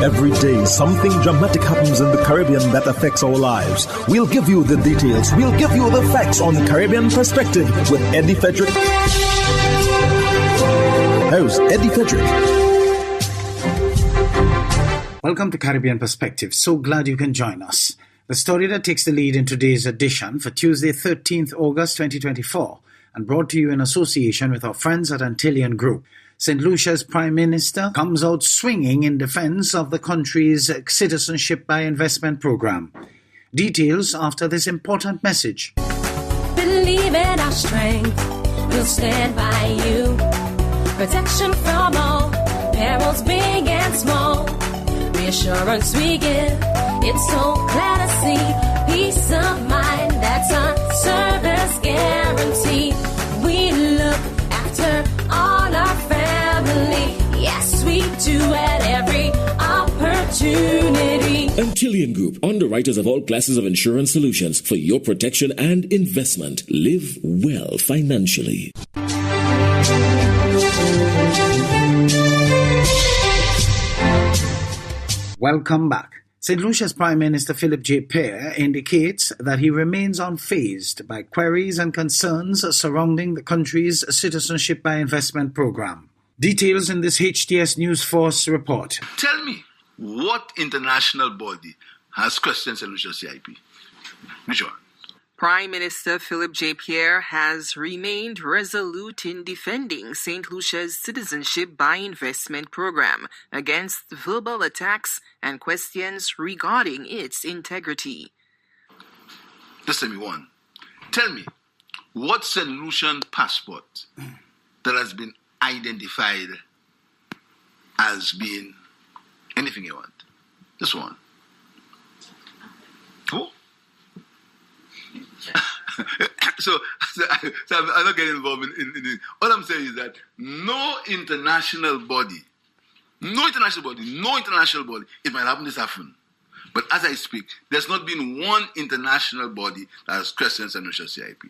Every day, something dramatic happens in the Caribbean that affects our lives. We'll give you the details. We'll give you the facts on Caribbean Perspective with Eddie Frederick. Host Eddie Frederick. Welcome to Caribbean Perspective. So glad you can join us. The story that takes the lead in today's edition for Tuesday, 13th August 2024, and brought to you in association with our friends at Antillean Group. St. Lucia's Prime Minister comes out swinging in defense of the country's citizenship by investment program. Details after this important message. Believe in our strength, we'll stand by you. Protection from all, perils big and small. Reassurance we give, it's so clear to see. Peace of mind, that's our service guarantee. We look after all our family. Yes, we do at every opportunity. Antillean Group, underwriters of all classes of insurance solutions for your protection and investment. Live well financially. Welcome back. St. Lucia's Prime Minister Philip J. Pierre indicates that he remains unfazed by queries and concerns surrounding the country's citizenship by investment program. Details in this HTS News Force report. Tell me, what international body has questioned St. Lucia's CIP? Which one? Prime Minister Philip J. Pierre has remained resolute in defending St. Lucia's citizenship by investment program against verbal attacks and questions regarding its integrity. Just tell me one. Tell me, what St. Lucian passport that has been identified as being anything you want? Just one. Who? So I'm not getting involved in it. All I'm saying is that no international body, it might happen this afternoon, but as I speak, there's not been one international body that has questioned St. Lucia's CIP.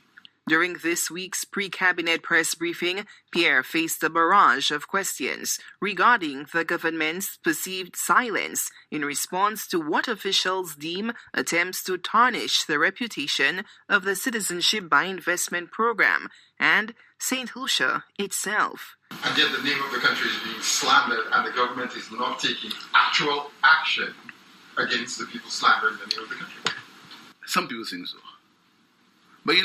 During this week's pre-cabinet press briefing, Pierre faced a barrage of questions regarding the government's perceived silence in response to what officials deem attempts to tarnish the reputation of the Citizenship by Investment program and St. Lucia itself. And yet the name of the country is being slandered and the government is not taking actual action against the people slandering the name of the country. Some people think so. But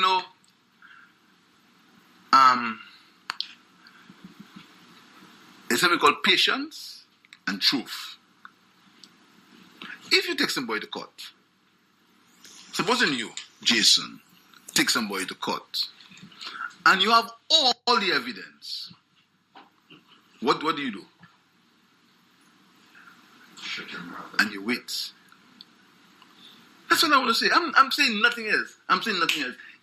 it's something called patience and truth. If you take somebody to court, supposing you, Jason, take somebody to court, and you have all the evidence, what do you do? And you wait. That's what I want to say. I'm saying nothing else.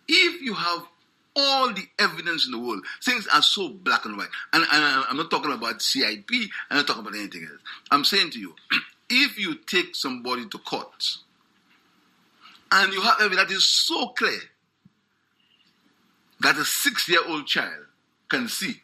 If you have all the evidence in the world, things are so black and white. And I'm not talking about CIP, I'm not talking about anything else. I'm saying to you, if you take somebody to court and you have evidence that is so clear that a 6-year-old child can see,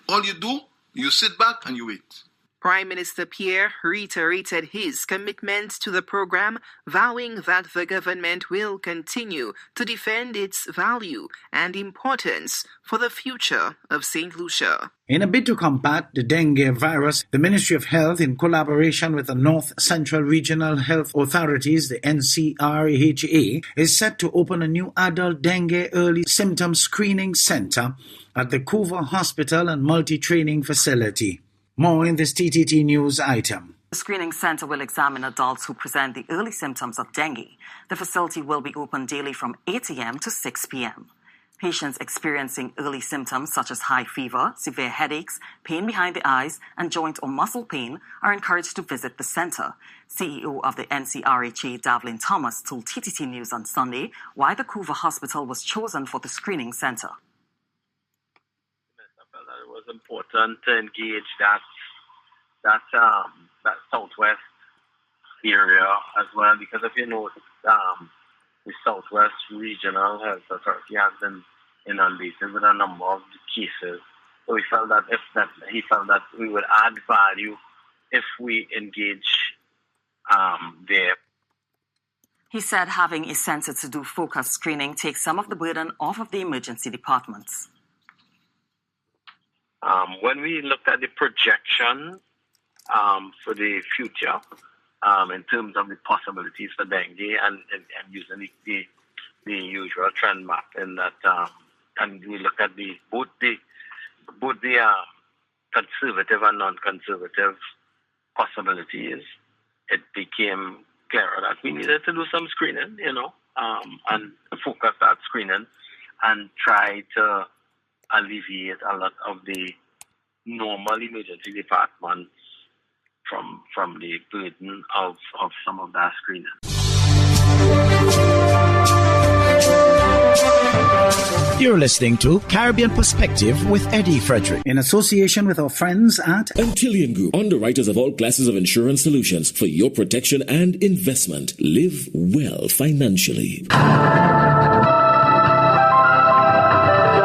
all you do, you sit back and you wait. Prime Minister Pierre reiterated his commitment to the program, vowing that the government will continue to defend its value and importance for the future of St. Lucia. In a bid to combat the dengue virus, the Ministry of Health, in collaboration with the North Central Regional Health Authorities, the NCRHA, is set to open a new adult dengue early symptom screening center at the Couva Hospital and Multi-Training Facility. More in this TTT News item. The screening center will examine adults who present the early symptoms of dengue. The facility will be open daily from 8 a.m. to 6 p.m. Patients experiencing early symptoms such as high fever, severe headaches, pain behind the eyes, and joint or muscle pain are encouraged to visit the center. CEO of the NCRHA, Davlin Thomas, told TTT News on Sunday why the Couva Hospital was chosen for the screening center. It was important to engage that southwest area as well, because if you know the Southwest Regional Health Authority has been inundated with a number of cases. So he felt that we would add value if we engage there. He said having a center to do focus screening takes some of the burden off of the emergency departments. When we looked at the projection for the future, in terms of the possibilities for dengue and using the usual trend map, in that, and we looked at both the conservative and non-conservative possibilities, it became clearer that we needed to do some screening, and focus that screening and try to alleviate a lot of the normal emergency departments from the burden of some of that screening. You're listening to Caribbean Perspective with Eddie Frederick, in association with our friends at Antillian Group, underwriters of all classes of insurance solutions for your protection and investment. Live well financially. The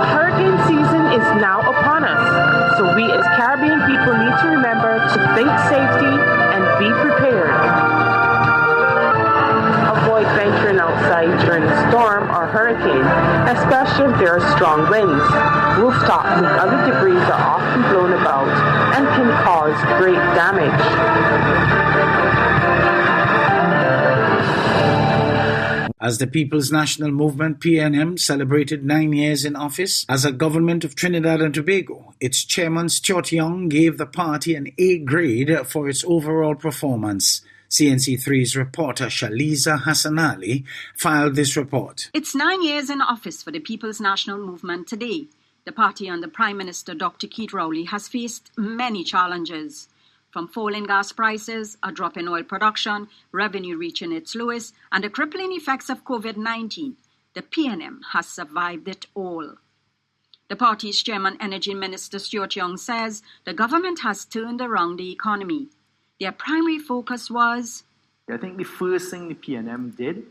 hurricane season is now upon us, so we as Caribbean people need to remember to think safety and be prepared. Avoid venturing outside during a storm or hurricane, especially if there are strong winds. Rooftops and other debris are often blown about and can cause great damage. As the People's National Movement, PNM, celebrated 9 years in office as a government of Trinidad and Tobago, its chairman Stuart Young gave the party an A grade for its overall performance. CNC3's reporter Shaliza Hassanali filed this report. It's 9 years in office for the People's National Movement today. The party under Prime Minister Dr. Keith Rowley has faced many challenges. From falling gas prices, a drop in oil production, revenue reaching its lowest, and the crippling effects of COVID-19, the PNM has survived it all. The party's chairman, Energy Minister Stuart Young, says the government has turned around the economy. Their primary focus was... I think the first thing the PNM did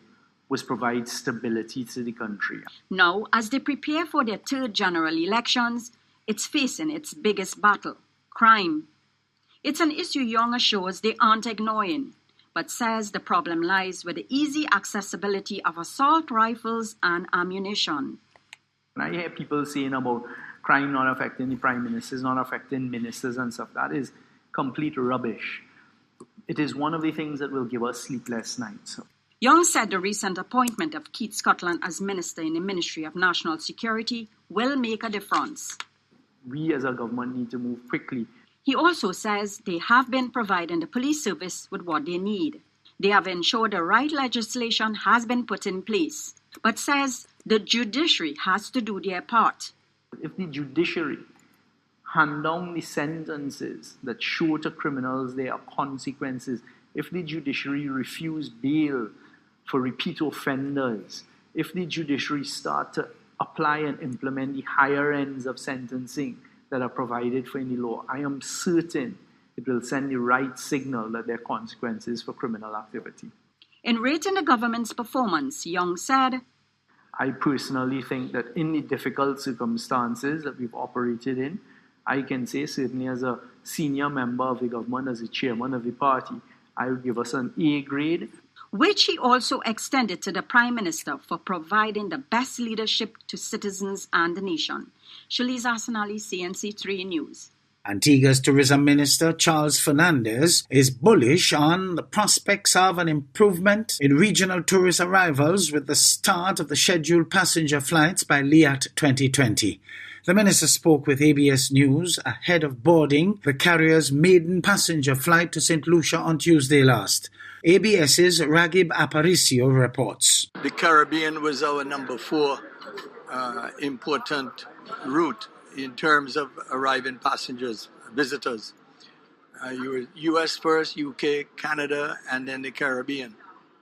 was provide stability to the country. Now, as they prepare for their third general elections, it's facing its biggest battle, crime. It's an issue Young assures they aren't ignoring, but says the problem lies with the easy accessibility of assault rifles and ammunition. When I hear people saying about crime not affecting the prime ministers, not affecting ministers and stuff, that is complete rubbish. It is one of the things that will give us sleepless nights. Young said the recent appointment of Keith Scotland as Minister in the Ministry of National Security will make a difference. We as a government need to move quickly. He also says they have been providing the police service with what they need. They have ensured the right legislation has been put in place, but says the judiciary has to do their part. If the judiciary hand down the sentences that show to criminals there are consequences, if the judiciary refuse bail for repeat offenders, if the judiciary start to apply and implement the higher ends of sentencing that are provided for in the law, I am certain it will send the right signal that there are consequences for criminal activity. In rating the government's performance, Young said, I personally think that in the difficult circumstances that we've operated in, I can say certainly as a senior member of the government, as a chairman of the party, I would give us an A grade. Which he also extended to the Prime Minister for providing the best leadership to citizens and the nation. Shaliza Hassanali, CNC3 News. Antigua's Tourism Minister Charles Fernandez is bullish on the prospects of an improvement in regional tourist arrivals with the start of the scheduled passenger flights by LIAT 2020. The minister spoke with ABS News ahead of boarding the carrier's maiden passenger flight to St. Lucia on Tuesday last. ABS's Ragib Aparicio reports. The Caribbean was our number 4 important route in terms of arriving passengers, visitors. You were US first, UK, Canada, and then the Caribbean.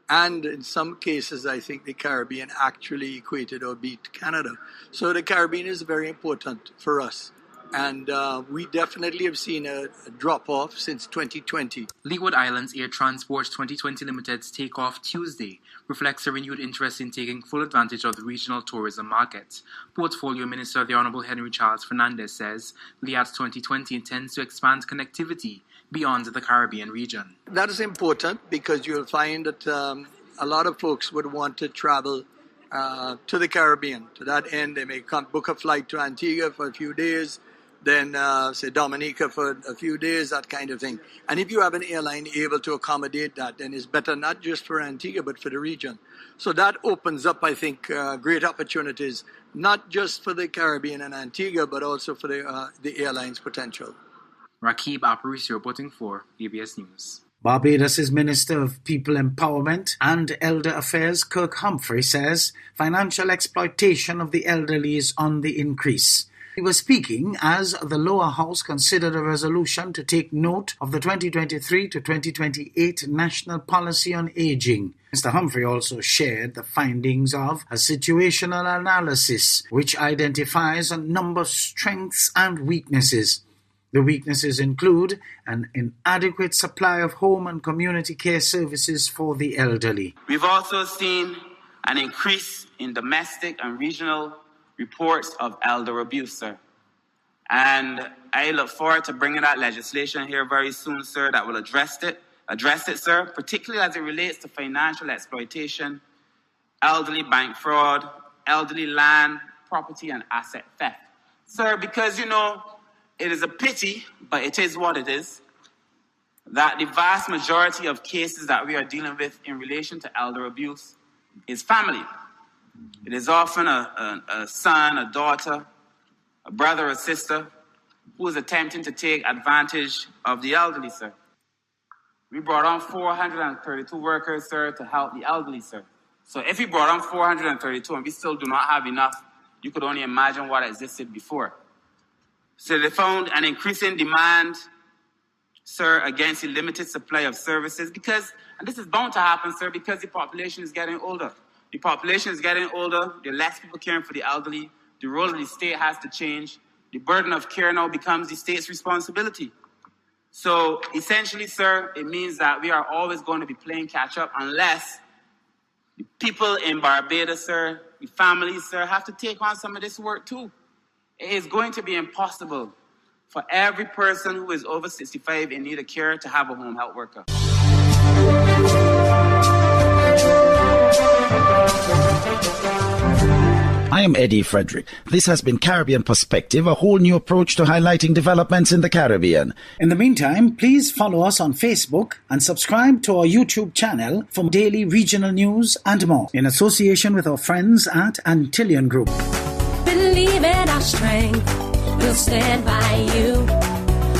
And in some cases, I think the Caribbean actually equated or beat Canada. So the Caribbean is very important for us. And we definitely have seen a drop-off since 2020. Leeward Islands Air Transport's 2020 Limited's takeoff Tuesday reflects a renewed interest in taking full advantage of the regional tourism market. Portfolio Minister the Honourable Henry Charles Fernandez says LIAT 2020 intends to expand connectivity beyond the Caribbean region. That is important because you'll find that a lot of folks would want to travel to the Caribbean. To that end, they may book a flight to Antigua for a few days, then say Dominica for a few days, that kind of thing. And if you have an airline able to accommodate that, then it's better not just for Antigua, but for the region. So that opens up, I think, great opportunities, not just for the Caribbean and Antigua, but also for the airline's potential. Rakib Aparisi reporting for ABS News. Barbados' Minister of People Empowerment and Elder Affairs, Kirk Humphrey, says financial exploitation of the elderly is on the increase. He was speaking as the lower house considered a resolution to take note of the 2023 to 2028 National Policy on Aging. Mr. Humphrey also shared the findings of a situational analysis which identifies a number of strengths and weaknesses. The weaknesses include an inadequate supply of home and community care services for the elderly. We've also seen an increase in domestic and regional reports of elder abuse, sir. And I look forward to bringing that legislation here very soon, sir, that will address it, sir, particularly as it relates to financial exploitation, elderly bank fraud, elderly land, property, and asset theft. Sir, because, it is a pity, but it is what it is, that the vast majority of cases that we are dealing with in relation to elder abuse is family. It is often a son, a daughter, a brother or sister who is attempting to take advantage of the elderly, sir. We brought on 432 workers, sir, to help the elderly, sir. So if we brought on 432 and we still do not have enough, you could only imagine what existed before. So they found an increasing demand, sir, against the limited supply of services because, and this is bound to happen, sir, because the population is getting older. The population is getting older, there are less people caring for the elderly, the role of the state has to change, the burden of care now becomes the state's responsibility. So essentially, sir, it means that we are always going to be playing catch up unless the people in Barbados, sir, the families, sir, have to take on some of this work too. It is going to be impossible for every person who is over 65 in need of care to have a home health worker. I am Eddie Frederick. This has been Caribbean Perspective, a whole new approach to highlighting developments in the Caribbean. In the meantime, please follow us on Facebook and subscribe to our YouTube channel for daily regional news and more, in association with our friends at Antillian Group. Believe in our strength, we'll stand by you.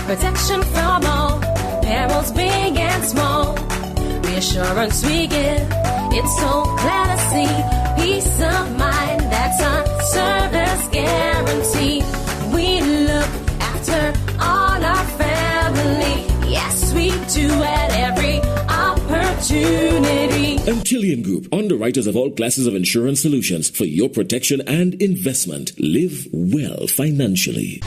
Protection from all perils, big and small. Reassurance we give, it's so clear to see. Peace of mind, that's our service guarantee. We look after all our family. Yes, we do at every opportunity. Antillian Group, underwriters of all classes of insurance solutions for your protection and investment. Live well financially.